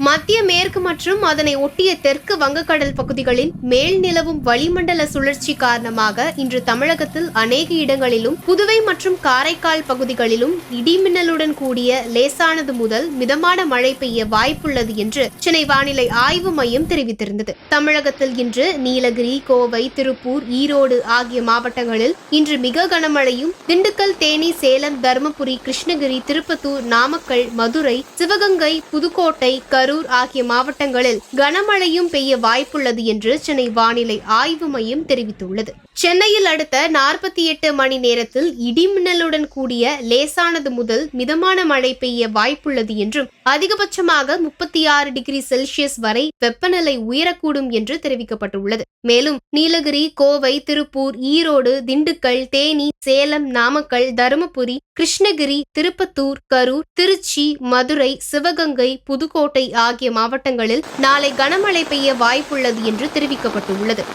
மத்திய மேற்கு மற்றும் அதனை ஒட்டிய தெற்கு வங்கக்கடல் பகுதிகளின் மேல் நிலவும் வளிமண்டல சுழற்சி காரணமாக இன்று தமிழகத்தில் அநேக இடங்களிலும் புதுவை மற்றும் காரைக்கால் பகுதிகளிலும் இடிமின்னலுடன் கூடிய லேசானது முதல் மிதமான மழை பெய்ய வாய்ப்புள்ளது என்று சென்னை வானிலை ஆய்வு மையம் தெரிவித்திருந்தது. தமிழகத்தில் இன்று நீலகிரி, கோவை, திருப்பூர், ஈரோடு ஆகிய மாவட்டங்களில் இன்று மிக கனமழையும், திண்டுக்கல், தேனி, சேலம், தருமபுரி, கிருஷ்ணகிரி, திருப்பத்தூர், நாமக்கல், மதுரை, சிவகங்கை, புதுக்கோட்டை, கரூர் ஆகிய மாவட்டங்களில் கனமழையும் பெய்ய வாய்ப்புள்ளது என்று சென்னை வானிலை ஆய்வு மையம் தெரிவித்துள்ளது. சென்னையில் அடுத்த 48 மணி நேரத்தில் இடிமின்னலுடன் கூடிய லேசானது முதல் மிதமான மழை பெய்ய வாய்ப்புள்ளது என்றும் அதிகபட்சமாக 36 டிகிரி செல்சியஸ் வரை வெப்பநிலை உயரக்கூடும் என்று தெரிவிக்கப்பட்டுள்ளது. மேலும் நீலகிரி, கோவை, திருப்பூர், ஈரோடு, திண்டுக்கல், தேனி, சேலம், நாமக்கல், தருமபுரி, கிருஷ்ணகிரி, திருப்பத்தூர், கரூர், திருச்சி, மதுரை, சிவகங்கை, புதுக்கோட்டை ஆகிய மாவட்டங்களில் நாளை கனமழை பெய்ய வாய்ப்புள்ளது என்று தெரிவிக்கப்பட்டுள்ளது.